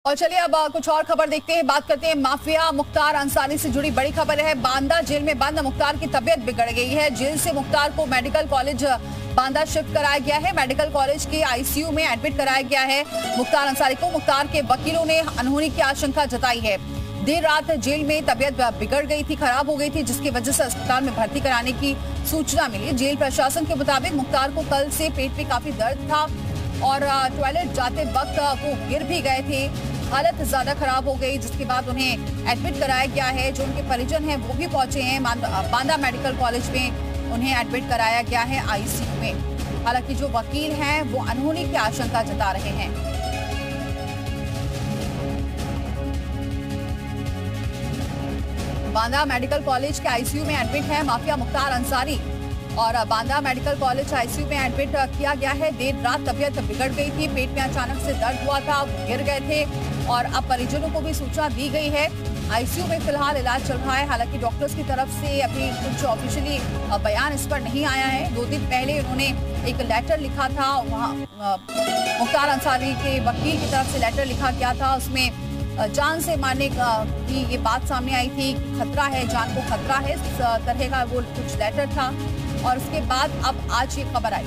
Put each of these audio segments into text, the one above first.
और चलिए अब कुछ और खबर देखते हैं। बात करते हैं माफिया मुख्तार अंसारी से जुड़ी बड़ी खबर है। बांदा जेल में बंद मुख्तार की तबीयत बिगड़ गई है। जेल से मुख्तार को मेडिकल कॉलेज बांदा शिफ्ट कराया गया है। मेडिकल कॉलेज के आईसीयू में एडमिट कराया गया है मुख्तार अंसारी को। मुख्तार के वकीलों ने अनहोनी की आशंका जताई है। देर रात जेल में तबीयत बिगड़ गई थी, खराब हो गई थी, जिसकी वजह से अस्पताल में भर्ती कराने की सूचना मिली। जेल प्रशासन के मुताबिक मुख्तार को कल से पेट में काफी दर्द था और टॉयलेट जाते वक्त वो गिर भी गए थे। हालत ज्यादा खराब हो गई, जिसके बाद उन्हें एडमिट कराया गया है। जो उनके परिजन हैं वो भी पहुंचे हैं बांदा मेडिकल कॉलेज में, उन्हें एडमिट कराया गया है आईसीयू में। हालांकि जो वकील हैं वो अनहोनी की आशंका जता रहे हैं। बांदा मेडिकल कॉलेज के आईसीयू में एडमिट है माफिया मुख्तार अंसारी और बांदा मेडिकल कॉलेज आईसीयू में एडमिट किया गया है। देर रात तबीयत बिगड़ गई थी, पेट में अचानक से दर्द हुआ था, गिर गए थे और अब परिजनों को भी सूचना दी गई है। आईसीयू में फिलहाल इलाज चल रहा है। हालांकि डॉक्टर्स की तरफ से अभी कुछ ऑफिशियली बयान इस पर नहीं आया है। 2 दिन पहले उन्होंने एक लेटर लिखा था, वहाँ मुख्तार अंसारी के वकील की तरफ से लेटर लिखा गया था। उसमें जान से मारने की ये बात सामने आई थी, खतरा है, जान को खतरा है, इस तरह का वो कुछ लेटर था। और उसके बाद अब आज ये खबर आई।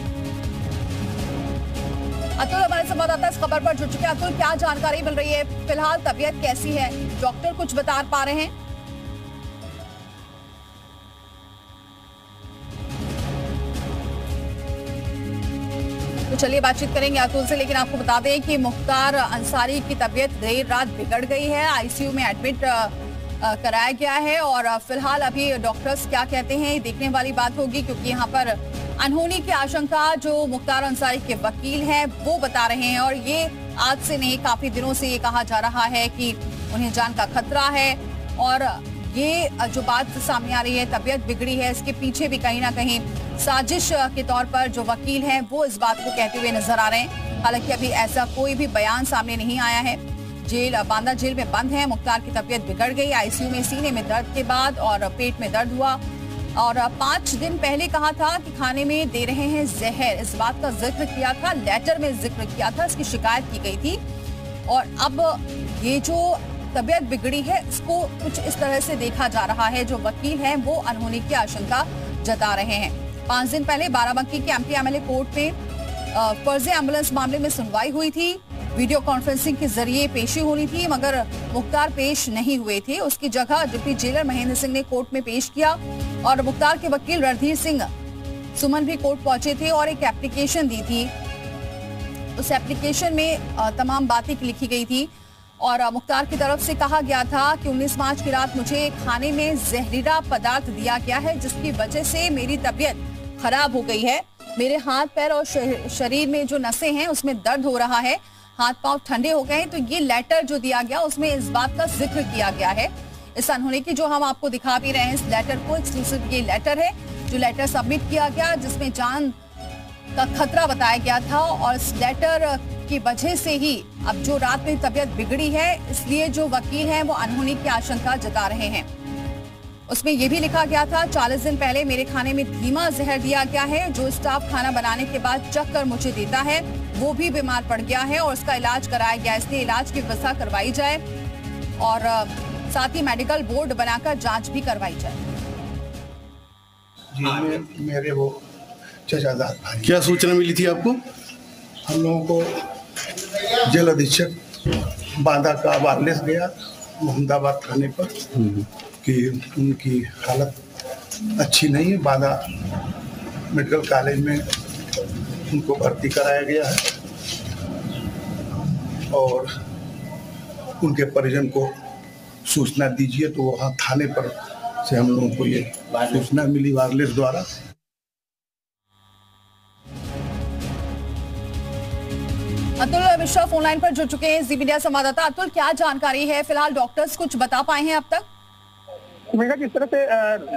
अतुल हमारे संवाददाता इस खबर पर जुड़ चुके हैं। अतुल, क्या जानकारी मिल रही है? फिलहाल तबीयत कैसी है? डॉक्टर कुछ बता पा रहे हैं? तो चलिए बातचीत करेंगे अतुल से, लेकिन आपको बता दें कि मुख्तार अंसारी की तबीयत देर रात बिगड़ गई है। आईसीयू में एडमिट कराया गया है और फिलहाल अभी डॉक्टर्स क्या कहते हैं देखने वाली बात होगी, क्योंकि यहाँ पर अनहोनी की आशंका जो मुख्तार अंसारी के वकील हैं वो बता रहे हैं। और ये आज से नहीं, काफी दिनों से ये कहा जा रहा है कि उन्हें जान का खतरा है। और ये जो बात सामने आ रही है, तबीयत बिगड़ी है, इसके पीछे भी कहीं ना कहीं साजिश के तौर पर जो वकील हैं वो इस बात को कहते हुए नजर आ रहे हैं। हालांकि अभी ऐसा कोई भी बयान सामने नहीं आया है। बांदा जेल में बंद है। मुख्तार की तबीयत बिगड़ गई आईसीयू में, सीने में दर्द के बाद और पेट में दर्द हुआ। और 5 दिन पहले कहा था कि खाने में दे रहे हैं जहर, इस बात का जिक्र किया था, लेटर में जिक्र किया था, इसकी शिकायत की गई थी। और अब ये जो तबीयत बिगड़ी है इसको कुछ इस तरह से देखा जा रहा है। जो वकील हैं वो अनहोनी की आशंका जता रहे हैं। 5 दिन पहले बाराबंकी के एमपी एमएलए कोर्ट में फर्जी एम्बुलेंस मामले में सुनवाई हुई थी। वीडियो कॉन्फ्रेंसिंग के जरिए पेशी होनी थी, मगर मुख्तार पेश नहीं हुए थे। उसकी जगह डिप्टी जेलर महेंद्र सिंह ने कोर्ट में पेश किया और मुख्तार के वकील रणधीर सिंह सुमन भी कोर्ट पहुंचे थे और एक एप्लीकेशन दी थी। उस एप्लीकेशन में तमाम बातें लिखी गई थी और मुख्तार की तरफ से कहा गया था कि 19 मार्च की रात मुझे खाने में जहरीला पदार्थ दिया गया है, जिसकी वजह से मेरी तबीयत खराब हो गई है। मेरे हाथ पैर और शरीर में जो नसें हैं उसमें दर्द हो रहा है, हाथ पांव ठंडे हो गए हैं। तो ये लेटर जो दिया गया उसमें इस बात का जिक्र किया गया है। इस अनहोनी की जो हम आपको दिखा भी रहे हैं इस लेटर को, एक्सक्लूसिव ये लेटर है जो लेटर सबमिट किया गया, जिसमें जान का खतरा बताया गया था। और इस लेटर की वजह से ही अब जो रात में तबीयत बिगड़ी है, इसलिए जो वकील हैं वो अनहोनी की आशंका जता रहे हैं। उसमें यह भी लिखा गया था, 40 दिन पहले मेरे खाने में धीमा जहर दिया गया है। जो स्टाफ खाना बनाने के बाद चख कर मुझे देता है वो भी बीमार पड़ गया है और उसका इलाज कराया गया, इसलिए इलाज की व्यवस्था करवाई जाए और साथ ही मेडिकल बोर्ड बनाकर जांच भी करवाई जाए। जी मेरे वो चचादार भाई। क्या सूचना मिली थी आपको? हम लोगों को जेल अधीक्षक बांदा का वायरलेस गया मोहम्मदाबाद थाने पर कि उनकी हालत अच्छी नहीं है। बांदा मेडिकल कॉलेज में उनको भर्ती कराया गया है और उनके परिजन को सूचना दीजिए। तो वहाँ थाने पर से हम लोगों को ये सूचना मिली वायरलेस द्वारा। अतुल मिश्रा फोन लाइन पर जुड़ चुके हैं, जी मीडिया संवाददाता। अतुल, क्या जानकारी है? फिलहाल डॉक्टर्स कुछ बता पाए हैं अब तक? जिस तरह से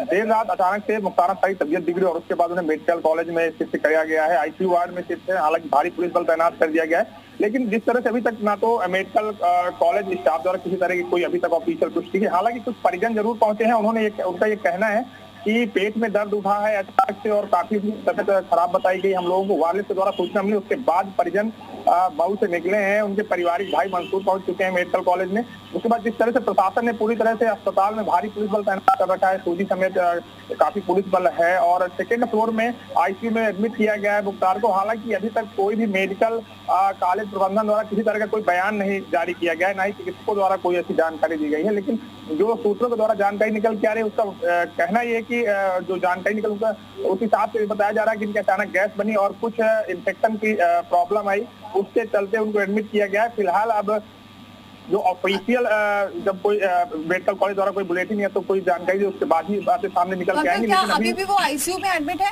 देर रात अचानक से मुख्तार अंसारी की तबीयत बिगड़ी और उसके बाद उन्हें मेडिकल कॉलेज में शिफ्ट किया गया है, आईसीयू वार्ड में शिफ्ट है। हालांकि भारी पुलिस बल तैनात कर दिया गया है, लेकिन जिस तरह से अभी तक ना तो मेडिकल कॉलेज स्टाफ द्वारा किसी तरह की कोई अभी तक ऑफिशियल पुष्टि है। हालांकि कुछ परिजन जरूर पहुंचे हैं, उनका ये कहना है कि पेट में दर्द उठा है अचानक से और काफी तबीयत खराब बताई गई। हम लोगों को वायरलेस के द्वारा सूचना मिली, उसके बाद परिजन मऊ से निकले हैं। उनके पारिवारिक भाई मंसूर पहुंच चुके हैं मेडिकल कॉलेज में। उसके बाद जिस तरह से प्रशासन ने पूरी तरह से अस्पताल में भारी पुलिस बल तैनात कर रखा है, सूजी समेत काफी पुलिस बल है और सेकेंड फ्लोर में आईसीयू में एडमिट किया गया है मुख्तार को। हालांकि अभी तक कोई भी मेडिकल कॉलेज प्रबंधन द्वारा किसी तरह का कोई बयान नहीं जारी किया गया है, ना ही चिकित्सकों द्वारा कोई ऐसी जानकारी दी गई है। लेकिन जो सूत्रों के द्वारा जानकारी निकल के आ रही है उसका कहना यह है कि जो जानकारी निकल उस हिसाब से बताया जा रहा है कि इनके अचानक गैस बनी और कुछ इन्फेक्शन की प्रॉब्लम आई, उसके चलते उनको एडमिट किया गया है। फिलहाल अब जो ऑफिशियल जब कोई मेडिकल कॉलेज द्वारा कोई बुलेटिन या तो कोई जानकारी दी उसके बाद ही बातें सामने निकल के आएंगी। लेकिन अभी भी वो आईसीयू में एडमिट है?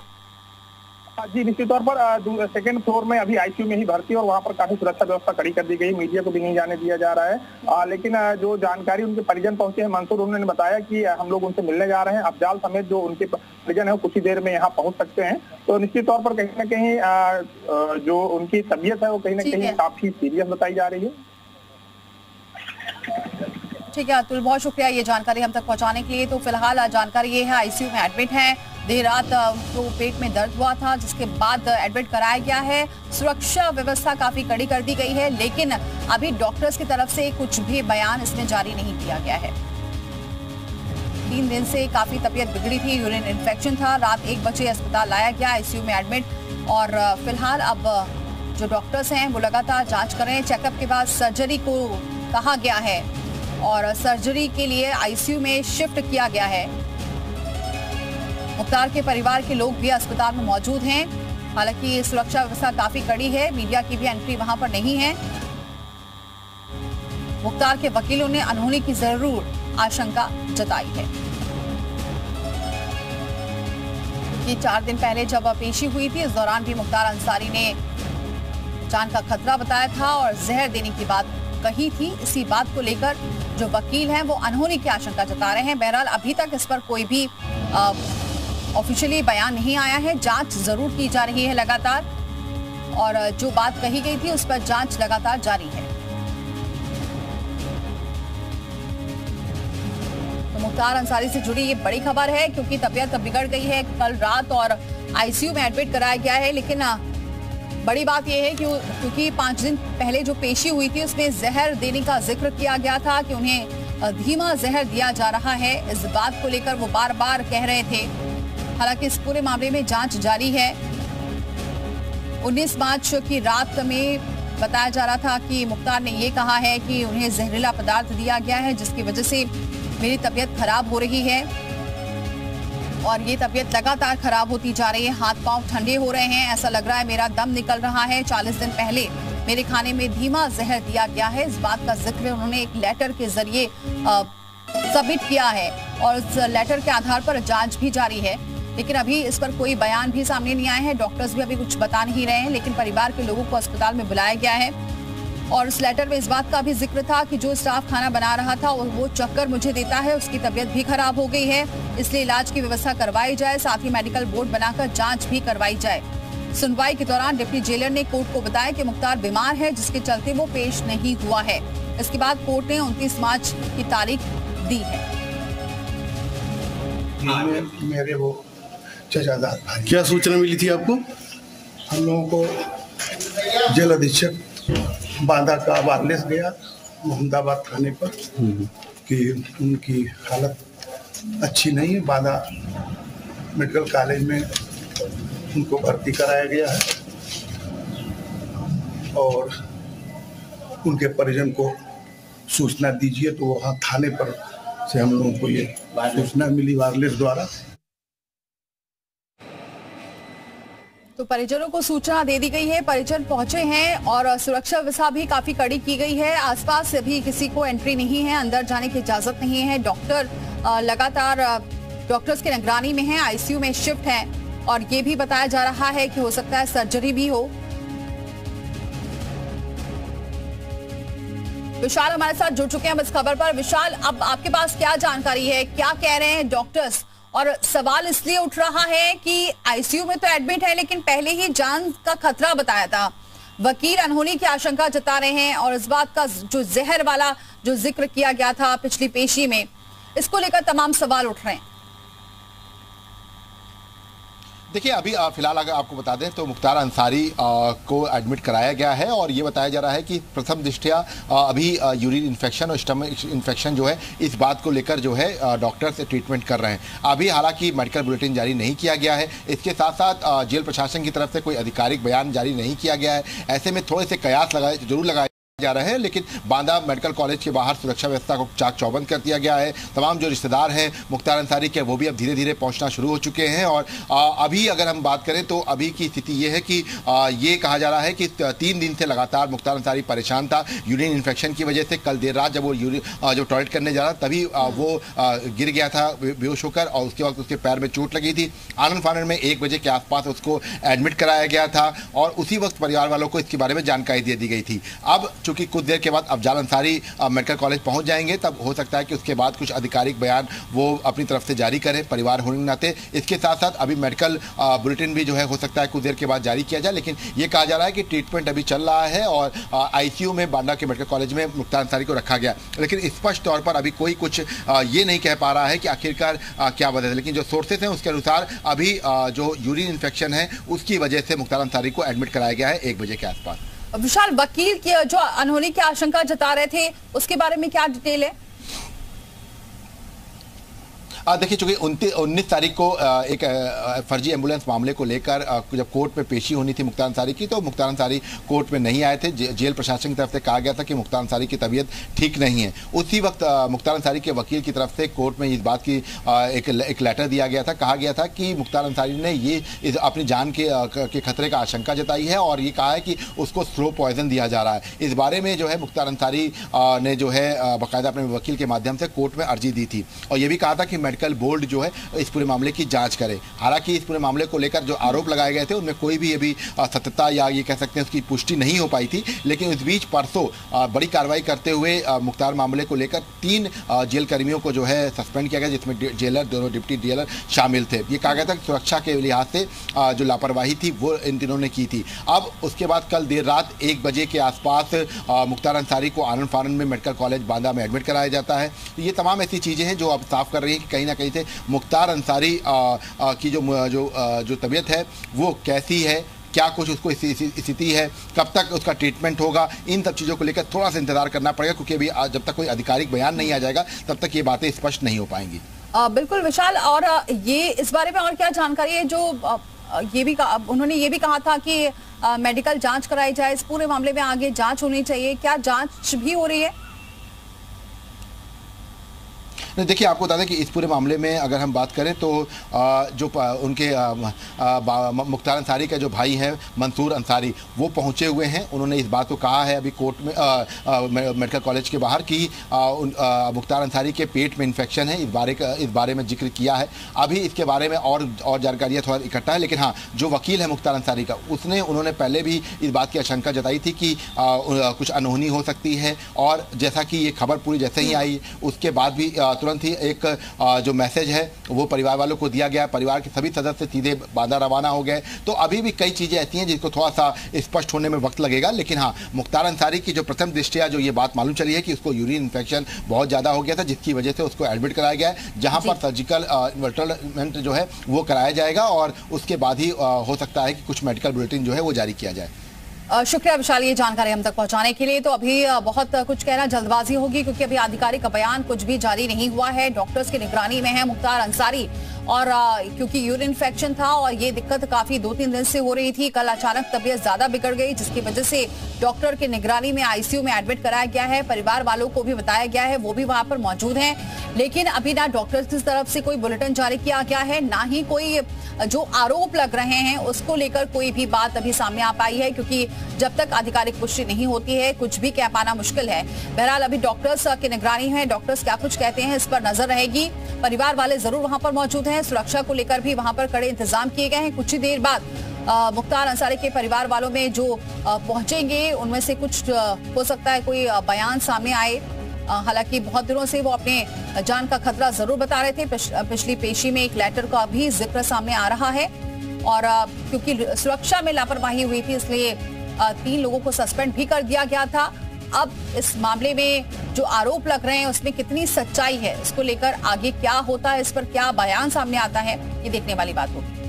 जी निश्चित तौर पर सेकंड फ्लोर में अभी आईसीयू में ही भर्ती और वहां पर काफी सुरक्षा व्यवस्था कड़ी कर दी गई, मीडिया को भी नहीं जाने दिया जा रहा है। लेकिन जो जानकारी उनके परिजन पहुंचे हैं मंसूर, उन्होंने बताया कि हम लोग उनसे मिलने जा रहे हैं। अफजाल समेत जो उनके परिजन है वो कुछ ही देर में यहाँ पहुंच सकते हैं। तो निश्चित तौर पर कहीं ना कहीं जो उनकी तबीयत है वो कहीं ना कहीं काफी सीरियस बताई जा रही है। ठीक है अतुल, बहुत शुक्रिया ये जानकारी हम तक पहुंचाने के लिए। तो फिलहाल जानकारी ये है आईसीयू में एडमिट है। देर रात उनको पेट में दर्द हुआ था जिसके बाद एडमिट कराया गया है। सुरक्षा व्यवस्था काफी कड़ी कर दी गई है, लेकिन अभी डॉक्टर्स की तरफ से कुछ भी बयान इसमें जारी नहीं किया गया है। 3 दिन से काफी तबीयत बिगड़ी थी, यूरिन इन्फेक्शन था। रात 1 बजे अस्पताल लाया गया आईसीयू में एडमिट और फिलहाल अब जो डॉक्टर्स हैं वो लगातार जांच कर रहे हैं। चेकअप के बाद सर्जरी को कहा गया है और सर्जरी के लिए आईसीयू में शिफ्ट किया गया है। मुख्तार के परिवार के लोग भी अस्पताल में मौजूद हैं। हालांकि सुरक्षा व्यवस्था काफी कड़ी है, मीडिया की भी एंट्री वहां पर नहीं है। मुख्तार के वकीलों ने अनहोनी की जरूर आशंका जताई है कि 4 दिन पहले जब पेशी हुई थी, इस दौरान भी मुख्तार अंसारी ने जान का खतरा बताया था और जहर देने की बात कही थी। इसी बात को लेकर जो वकील हैं वो अनहोनी की आशंका जता रहे हैं। बहरहाल अभी तक इस पर कोई भी ऑफिशियली बयान नहीं आया है। जांच जरूर की जा रही है लगातार और जो बात कही गई थी उस पर जांच लगातार जारी है। तो मुख्तार अंसारी से जुड़ी ये बड़ी खबर है क्योंकि तबीयत बिगड़ गई है कल रात और आईसीयू में एडमिट कराया गया है। लेकिन बड़ी बात यह है कि क्योंकि 5 दिन पहले जो पेशी हुई थी उसमें जहर देने का जिक्र किया गया था कि उन्हें धीमा जहर दिया जा रहा है। इस बात को लेकर वो बार बार कह रहे थे। हालांकि इस पूरे मामले में जांच जारी है। 19 मार्च की रात में बताया जा रहा था कि मुख्तार ने ये कहा है कि उन्हें जहरीला पदार्थ दिया गया है जिसकी वजह से मेरी तबीयत खराब हो रही है और ये तबीयत लगातार खराब होती जा रही है। हाथ पांव ठंडे हो रहे हैं, ऐसा लग रहा है मेरा दम निकल रहा है। 40 दिन पहले मेरे खाने में धीमा जहर दिया गया है। इस बात का जिक्र उन्होंने एक लेटर के जरिए सबमिट किया है और उस लेटर के आधार पर जांच भी जारी है। लेकिन अभी इस पर कोई बयान भी सामने नहीं आए हैं। डॉक्टर्स भी अभी कुछ बता नहीं रहे हैं, लेकिन परिवार के लोगों को अस्पताल में बुलाया गया है और उस लेटर में इस बात का भी जिक्र था कि जो स्टाफ खाना बना रहा था वो चक्कर मुझे देता है, उसकी तबीयत भी खराब हो गई है, इसलिए इलाज की व्यवस्था करवाई जाए, साथ ही मेडिकल बोर्ड बनाकर जांच भी करवाई जाए। सुनवाई के दौरान डिप्टी जेलर ने कोर्ट को बताया कि मुख्तार बीमार है जिसके चलते वो पेश नहीं हुआ है। इसके बाद कोर्ट ने 29 मार्च की तारीख दी है। मेरे वो चचादार भाई, क्या सूचना मिली थी आपको? हम लोगों को जेल अधीक्षक बांदा का वायरलेस गया मोहम्मदाबाद थाने पर कि उनकी हालत अच्छी नहीं है। बांदा मेडिकल कॉलेज में उनको भर्ती कराया गया है और उनके परिजन को सूचना दीजिए। तो वहाँ थाने पर से हम लोगों को ये सूचना मिली वायरलेस द्वारा। तो परिजनों को सूचना दे दी गई है, परिजन पहुंचे हैं और सुरक्षा व्यवस्था भी काफी कड़ी की गई है। आसपास से भी किसी को एंट्री नहीं है, अंदर जाने की इजाजत नहीं है। डॉक्टर लगातार डॉक्टर्स की निगरानी में हैं, आईसीयू में शिफ्ट हैं और ये भी बताया जा रहा है कि हो सकता है सर्जरी भी हो। विशाल हमारे साथ जुड़ चुके हैं इस खबर पर। विशाल, अब आपके पास क्या जानकारी है, क्या कह रहे हैं डॉक्टर्स? और सवाल इसलिए उठ रहा है कि आईसीयू में तो एडमिट है लेकिन पहले ही जान का खतरा बताया था। वकील अनहोनी की आशंका जता रहे हैं और इस बात का जो जहर वाला जो जिक्र किया गया था पिछली पेशी में, इसको लेकर तमाम सवाल उठ रहे हैं। देखिए अभी फिलहाल अगर आपको बता दें तो मुख्तार अंसारी को एडमिट कराया गया है और ये बताया जा रहा है कि प्रथम दृष्टया अभी यूरिन इन्फेक्शन और स्टमक इन्फेक्शन जो है इस बात को लेकर जो है डॉक्टर्स ट्रीटमेंट कर रहे हैं। अभी हालांकि मेडिकल बुलेटिन जारी नहीं किया गया है। इसके साथ साथ जेल प्रशासन की तरफ से कोई आधिकारिक बयान जारी नहीं किया गया है। ऐसे में थोड़े से कयास जरूर लगाए जा रहे हैं, लेकिन बांदा मेडिकल कॉलेज के बाहर सुरक्षा व्यवस्था को चाक चौबंद कर दिया गया है। तमाम जो रिश्तेदार हैं मुख्तार अंसारी के वो भी अब धीरे धीरे पहुंचना शुरू हो चुके हैं और अभी अगर हम बात करें तो अभी की स्थिति ये है कि ये कहा जा रहा है कि 3 दिन से लगातार मुख्तार अंसारी परेशान था यूरिन इन्फेक्शन की वजह से। कल देर रात जब वो जो टॉयलेट करने जा रहा तभी वो गिर गया था बेहोश होकर और उसके बाद उसके पैर में चोट लगी थी। आनंद फानन में 1 बजे के आसपास उसको एडमिट कराया गया था और उसी वक्त परिवार वालों को इसके बारे में जानकारी दे दी गई थी। अब चूंकि कुछ देर के बाद अफजाल अंसारी मेडिकल कॉलेज पहुंच जाएंगे, तब हो सकता है कि उसके बाद कुछ आधिकारिक बयान वो अपनी तरफ से जारी करें परिवार होने के नाते। इसके साथ साथ अभी मेडिकल बुलेटिन भी जो है हो सकता है कुछ देर के बाद जारी किया जाए, लेकिन ये कहा जा रहा है कि ट्रीटमेंट अभी चल रहा है और आईसीयू में बांदा के मेडिकल कॉलेज में मुख्तार अंसारी को रखा गया। लेकिन स्पष्ट तौर पर अभी कोई कुछ ये नहीं कह पा रहा है कि आखिरकार क्या वजह है, लेकिन जो सोर्सेज हैं उसके अनुसार अभी जो यूरिन इन्फेक्शन है उसकी वजह से मुख्तार अंसारी को एडमिट कराया गया है 1 बजे के आसपास। विशाल, वकील की जो अनहोनी की आशंका जता रहे थे उसके बारे में क्या डिटेल है? देखिए चूंकि 19 तारीख को एक फर्जी एम्बुलेंस मामले को लेकर जब कोर्ट में पेशी होनी थी मुख्तार अंसारी की, तो मुख्तार अंसारी कोर्ट में नहीं आए थे। जेल प्रशासन की तरफ से कहा गया था कि मुख्तार अंसारी की तबीयत ठीक नहीं है। उसी वक्त मुख्तार अंसारी के वकील की तरफ से कोर्ट में इस बात की एक लेटर दिया गया था। कहा गया था कि मुख्तार अंसारी ने ये अपनी जान के खतरे का आशंका जताई है और ये कहा है कि उसको स्लो पॉइजन दिया जा रहा है। इस बारे में जो है मुख्तार अंसारी ने जो है बाकायदा अपने वकील के माध्यम से कोर्ट में अर्जी दी थी और ये भी कहा था कि मेडिकल बोर्ड जो है इस पूरे मामले की जांच करे। हालांकि इस पूरे मामले को लेकर जो आरोप लगाए गए थे उनमें कोई भी अभी सत्यता या ये कह सकते हैं उसकी पुष्टि नहीं हो पाई थी, लेकिन इस बीच परसों बड़ी कार्रवाई करते हुए मुख्तार मामले को लेकर 3 जेल कर्मियों को जो है सस्पेंड किया गया, जिसमें जेलर, दोनों डिप्टी जेलर शामिल थे। ये कहा गया था कि सुरक्षा के लिहाज से जो लापरवाही थी वो इन तीनों ने की थी। अब उसके बाद कल देर रात 1 बजे के आसपास मुख्तार अंसारी को आनंद फानन में मेडिकल कॉलेज बांदा में एडमिट कराया जाता है। तो ये तमाम ऐसी चीज़ें हैं जो अब साफ कर रही हैं कि कहीं ना कहीं से मुख्तार अंसारी की जो तबीयत है वो कैसी है, क्या कुछ उसको स्थिति है, कब तक उसका ट्रीटमेंट होगा, इन सब चीज़ों को लेकर थोड़ा सा इंतजार करना पड़ेगा, क्योंकि अभी जब तक कोई आधिकारिक बयान नहीं आ जाएगा तब तक ये बातें स्पष्ट नहीं हो पाएंगी। बिल्कुल विशाल, और ये इस बारे में और क्या जानकारी है? जो उन्होंने ये भी कहा था कि मेडिकल जांच कराई जाए, इस पूरे मामले में आगे जांच होनी चाहिए, क्या जांच भी हो रही है? देखिए आपको बता दें कि इस पूरे मामले में अगर हम बात करें तो जो उनके मुख्तार अंसारी का जो भाई है मंसूर अंसारी, वो पहुंचे हुए हैं। उन्होंने इस बात को कहा है अभी कोर्ट में मेडिकल कॉलेज के बाहर कि मुख्तार अंसारी के पेट में इन्फेक्शन है। इस बारे में जिक्र किया है। अभी इसके बारे में और जानकारियाँ थोड़ा इकट्ठा है, लेकिन हाँ, जो वकील है मुख्तार अंसारी का, उन्होंने पहले भी इस बात की आशंका जताई थी कि कुछ अनहोनी हो सकती है। और जैसा कि ये खबर पूरी जैसे ही आई उसके बाद भी तुरंत ही एक जो मैसेज है वो परिवार वालों को दिया गया। परिवार के सभी सदस्य सीधे बांदा रवाना हो गए। तो अभी भी कई चीज़ें ऐसी हैं जिसको थोड़ा सा स्पष्ट होने में वक्त लगेगा, लेकिन हाँ, मुख्तार अंसारी की जो प्रथम दृष्टया जो ये बात मालूम चली है कि उसको यूरिन इन्फेक्शन बहुत ज़्यादा हो गया था, जिसकी वजह से उसको एडमिट कराया गया है, जहाँ पर सर्जिकल इन्वेस्टमेंट जो है वो कराया जाएगा और उसके बाद ही हो सकता है कि कुछ मेडिकल बुलेटिन जो है वो जारी किया जाए। शुक्रिया विशाल ये जानकारी हम तक पहुंचाने के लिए। तो अभी बहुत कुछ कहना जल्दबाजी होगी, क्योंकि अभी आधिकारिक बयान कुछ भी जारी नहीं हुआ है। डॉक्टर्स की निगरानी में है मुख्तार अंसारी, और क्योंकि यूरिन इन्फेक्शन था और ये दिक्कत काफी 2-3 दिन से हो रही थी, कल अचानक तबीयत ज्यादा बिगड़ गई, जिसकी वजह से डॉक्टर की निगरानी में आईसीयू में एडमिट कराया गया है। परिवार वालों को भी बताया गया है, वो भी वहां पर मौजूद हैं, लेकिन अभी ना डॉक्टर्स की तरफ से कोई बुलेटिन जारी किया गया है, ना ही कोई जो आरोप लग रहे हैं उसको लेकर कोई भी बात अभी सामने आ पाई है, क्योंकि जब तक आधिकारिक पुष्टि नहीं होती है कुछ भी कह पाना मुश्किल है। बहरहाल अभी डॉक्टर्स की निगरानी है, डॉक्टर्स क्या कुछ कहते हैं इस पर नजर रहेगी। परिवार वाले जरूर वहां पर मौजूद हैं, सुरक्षा को लेकर भी वहां पर कड़े इंतजाम किए गए हैं। कुछ ही देर बाद मुख्तार अंसारी के परिवार वालों में जो पहुंचेंगे उनमें से कुछ हो सकता है कोई बयान सामने आए। हालांकि बहुत दिनों से वो अपने जान का खतरा जरूर बता रहे थे। पिछली पेशी में एक लेटर का भी जिक्र सामने आ रहा है, और क्योंकि सुरक्षा में लापरवाही हुई थी इसलिए 3 लोगों को सस्पेंड भी कर दिया गया था। अब इस मामले में जो आरोप लग रहे हैं उसमें कितनी सच्चाई है, इसको लेकर आगे क्या होता है, इस पर क्या बयान सामने आता है, ये देखने वाली बात होगी।